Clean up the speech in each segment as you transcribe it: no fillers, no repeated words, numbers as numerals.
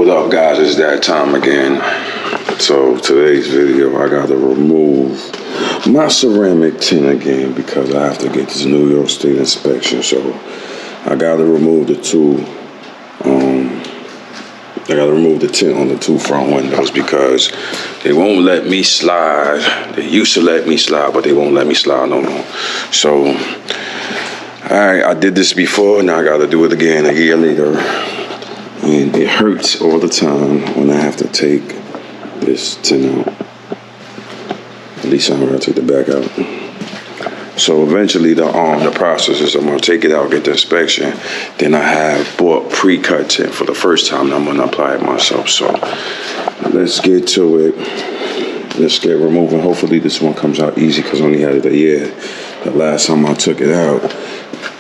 What up, guys? It's that time again. So today's video, I gotta remove my ceramic tint again because I have to get this New York State inspection. So I gotta remove the tint on the two front windows because they won't let me slide. They used to let me slide, but they won't let me slide no more. So, alright, I did this before, now I gotta do it again a year later. And it hurts all the time when I have to take this tint out. At least I'm gonna take the back out. So eventually the process is I'm gonna take it out, get the inspection. Then I have bought pre-cut tint for the first time and I'm gonna apply it myself. So let's get to it. Let's get removing. Hopefully this one comes out easy because I only had it a year. The last time I took it out,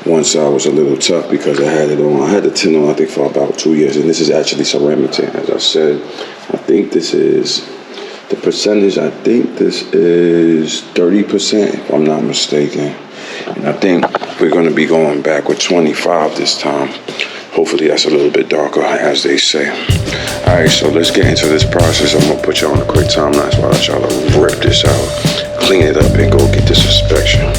one side was a little tough because I had it on. I had the tint on I think for about 2 years, and this is actually ceramic tint. As I said, I think this is the percentage. I think this is 30%, if I'm not mistaken. And I think we're going to be going back with 25 this time. Hopefully that's a little bit darker, as they say. All right, so let's get into this process. I'm gonna put you on a quick time lapse while I try to rip this out, clean it up, and go get this inspection.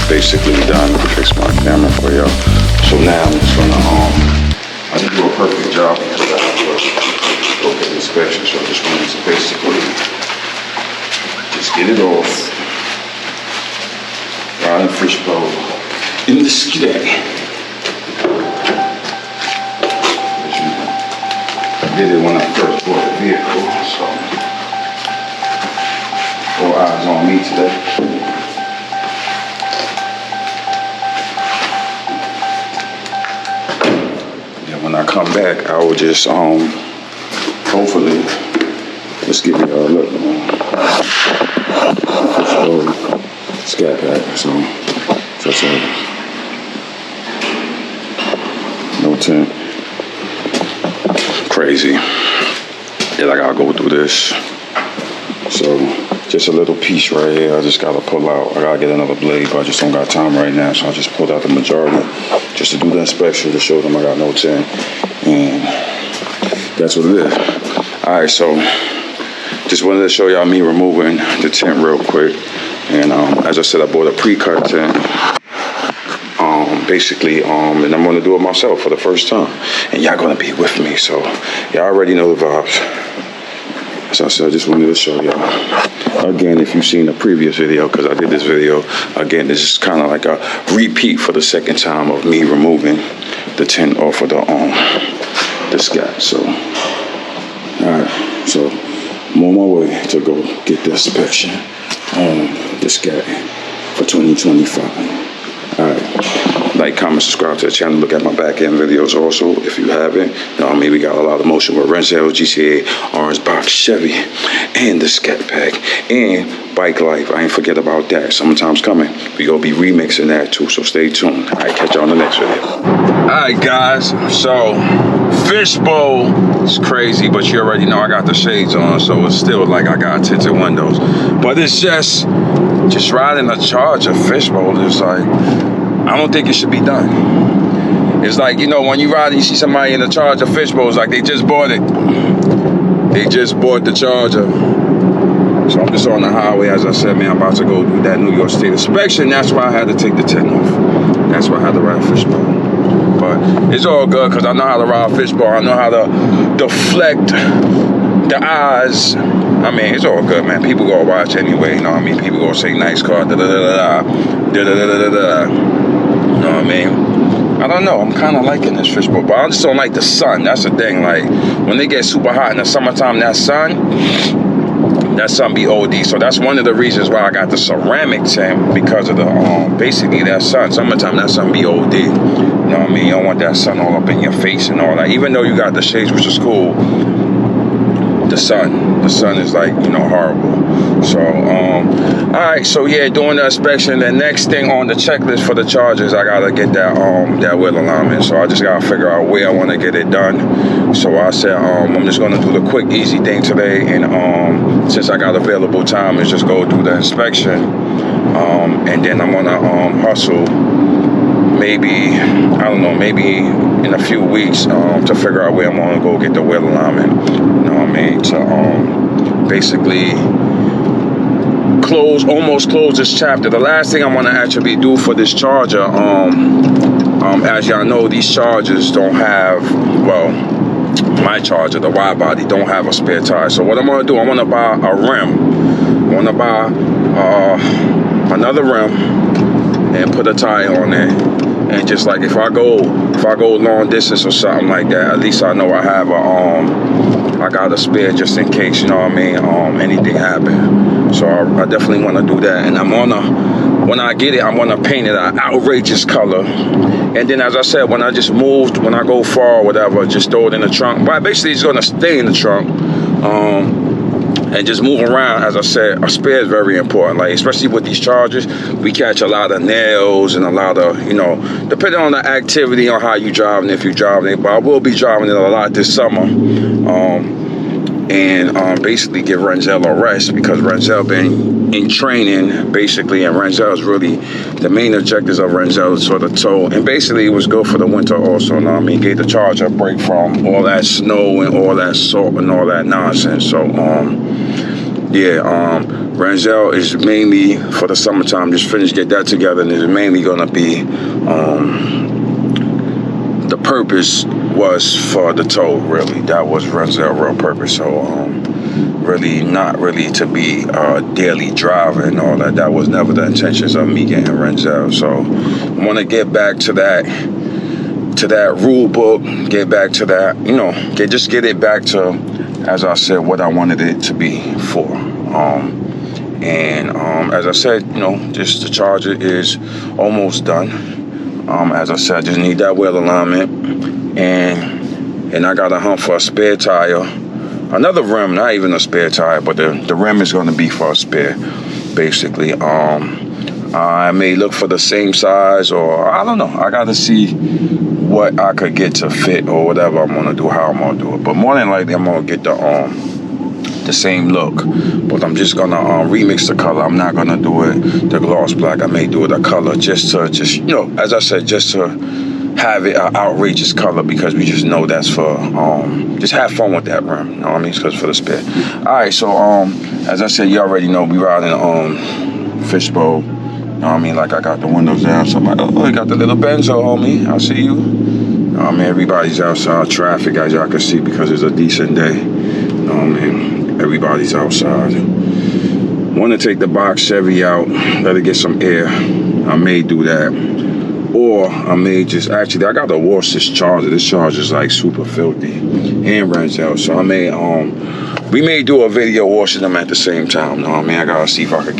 Basically done. Let me fix my camera for y'all. So now I'm just gonna I didn't do a perfect job because I have to go get inspection. So I just wanted to basically just get it off. Riding fishbowl in the skidday. I did it when I first bought the vehicle, so all eyes on me today. When I come back, I will just hopefully let's give you a look. Scatpack, so that's it. No tint. Crazy. Yeah, I gotta go through this. So just a little piece right here. I just gotta pull out. I gotta get another blade, but I just don't got time right now. So I just pulled out the majority just to do the inspection to show them I got no tint. And that's what it is. All right, so just wanted to show y'all me removing the tint real quick. And as I said, I bought a pre-cut tint. basically, and I'm gonna do it myself for the first time, and y'all gonna be with me, so y'all already know the vibes. So I said, I just wanted to show y'all. Again, if you've seen the previous video, because I did this video, again, this is kind of like a repeat for the second time of me removing the tint off of the Scat. So, alright, so I'm on my way to go get the inspection on the Scat for 2025. Alright, like, comment, subscribe to the channel. Look at my back end videos also if you haven't. You know what I mean? We got a lot of motion with Renzel, GTA, Orange Box, Chevy, and the Scatpack, and Bike Life. I ain't forget about that. Summertime's coming. We gonna be remixing that too, so stay tuned. Alright, catch y'all on the next video. Alright guys, so fishbowl is crazy, but you already know I got the shades on, so it's still like I got tinted windows. But it's just riding a Charger fishbowl is like, I don't think it should be done. It's like, you know, when you ride and you see somebody in a Charger fishbowl, it's like they just bought it. They just bought the Charger. So I'm just on the highway, as I said, man, I'm about to go do that New York State inspection. That's why I had to take the tint off. That's why I had to ride fishbowl. But it's all good, because I know how to ride fishbowl. I know how to deflect the eyes. I mean, it's all good, man. People gonna watch anyway, you know what I mean? People gonna say nice car, da-da-da-da-da, da-da-da-da-da-da. You know what I mean? I don't know, I'm kind of liking this fishbowl, but I just don't like the sun. That's the thing, like, when they get super hot in the summertime, that sun be OD. So that's one of the reasons why I got the ceramic tint, because of the, basically that sun. Summertime, that sun be OD. You know what I mean? You don't want that sun all up in your face and all that. Even though you got the shades, which is cool, the sun is like, you know, horrible. So all right, so yeah, doing the inspection. The next thing on the checklist for the Chargers, I gotta get that that wheel alignment. So I just gotta figure out where I want to get it done. So I said I'm just gonna do the quick easy thing today, and since I got available time, is just go do the inspection, and then I'm gonna hustle maybe, I don't know, maybe in a few weeks to figure out where I'm gonna go get the wheel alignment. You know what I mean? To basically almost close this chapter. The last thing I want to actually do for this Charger, as y'all know, these Chargers don't have, well, my Charger, the Widebody, don't have a spare tire. So what I'm gonna do, I want to buy a rim. I want to buy another rim and put a tire on it. And just like if I go long distance or something like that, at least I know I have I got a spare just in case, you know what I mean, anything happen. So I definitely want to do that. And when I get it, I'm gonna paint it an outrageous color. And then, as I said, when I go far or whatever, just throw it in the trunk. But basically it's gonna stay in the trunk. And just move around. As I said, a spare is very important. Like, especially with these Chargers, we catch a lot of nails and a lot of, you know, depending on the activity on how you driving, if you're driving it. But I will be driving it a lot this summer, and basically give Renzel a rest, because Renzel been in training basically, and Renzel is really the main objectives of Renzel is sort of tow, and basically it was good for the winter also. You know what I mean? Gave the Charger a break from all that snow and all that salt and all that nonsense. So yeah, Renzel is mainly for the summertime. Just get that together, and it's mainly gonna be the purpose was for the tow. Really, that was Renzel's real purpose. So really not really to be daily driver and all that. That was never the intentions of me getting Renzel. So I want to get back to that rule book, get back to that, you know, just get it back to, as I said, what I wanted it to be for. As I said, you know, just the Charger is almost done. As I said, I just need that wheel alignment, and I got a hump for a spare tire. Another rim, not even a spare tire, but the rim is going to be for a spare, basically. I may look for the same size, or I don't know. I got to see what I could get to fit, or whatever I'm going to do, how I'm going to do it. But more than likely, I'm going to get the same look. But I'm just going to remix the color. I'm not going to do it the gloss black. I may do it a color just you know, as I said, just to have it an outrageous color, because we just know that's for just have fun with that rim, you know what I mean? Because for the spare. All right, so as I said, you already know we riding fishbowl, know what I mean? Like I got the windows down. So I'm like, oh, you got the little Benzo, homie. I see you. Know what I mean? Everybody's outside. Traffic, as y'all can see, because it's a decent day. Know what I mean? Everybody's outside. Want to take the box Chevy out, let it get some air. I may do that. Or I may just, actually, I got to wash this Charger. This Charger is like super filthy and runs out. So I may, we may do a video washing them at the same time. Know what I mean? I gotta see if I could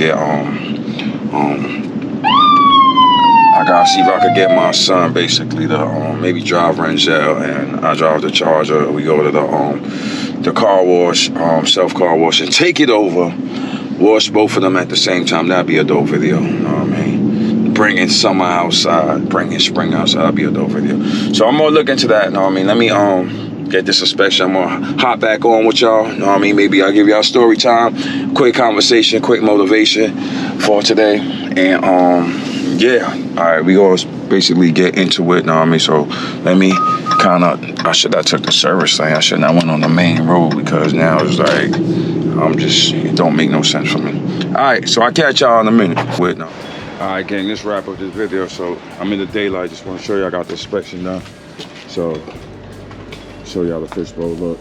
get, my son basically to maybe drive Renzel and I drive the Charger. We go to the car wash, self car wash, and take it over. Wash both of them at the same time. That'd be a dope video. You know what I mean? Bringing summer outside, bringing spring outside. That'd be a dope video. So I'm gonna look into that. You know what I mean? Let me get this inspection. I'm gonna hop back on with y'all. You know what I mean? Maybe I'll give y'all story time, quick conversation, quick motivation for today. And yeah. All right, we gonna basically get into it. You know what I mean? So let me I should have took the service lane. I should not went on the main road because now it's like it don't make no sense for me. All right, so I'll catch y'all in a minute. Wait, no. All right, gang, let's wrap up this video. So I'm in the daylight. Just want to show you I got the inspection done. So show y'all the fishbowl look.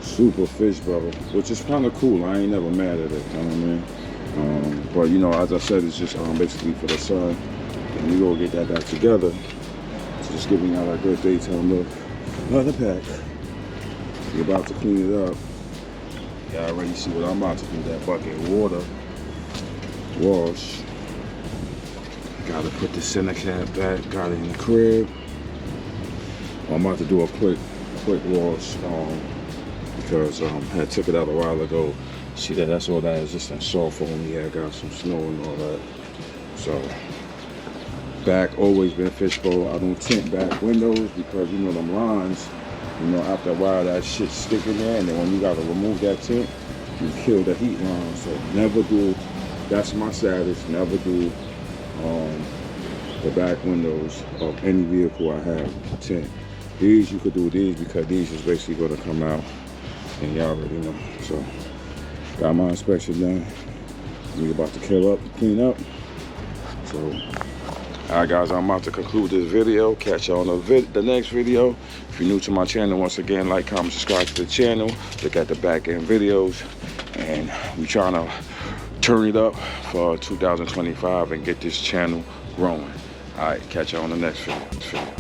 Super fishbowl, which is kind of cool. I ain't never mad at it. You know what I mean? But you know, as I said, it's just basically for the sun. And we gonna get that back together. So just giving y'all a good daytime look. Another pack. We're about to clean it up. Y'all already see what I'm about to do. That bucket of water. Wash. Gotta put the center cap back. Got it in the crib. I'm about to do a quick wash because I had took it out a while ago. See that's all that is, just that soft only. Yeah, got some snow and all that. So back always been fishbowl. I don't tint back windows because you know them lines. You know, after a while that shit stick in there, and then when you gotta remove that tint, you kill the heat line. So never do. That's my status. Never do the back windows of any vehicle I have tint. These you could do these because these is basically gonna come out, and y'all already know. So got my inspection done. We about to clean up. So, all right, guys, I'm about to conclude this video. Catch y'all on the next video. If you're new to my channel, once again, like, comment, subscribe to the channel. Look at the back end videos, and we're trying to turn it up for 2025 and get this channel growing. All right, catch y'all on the next video.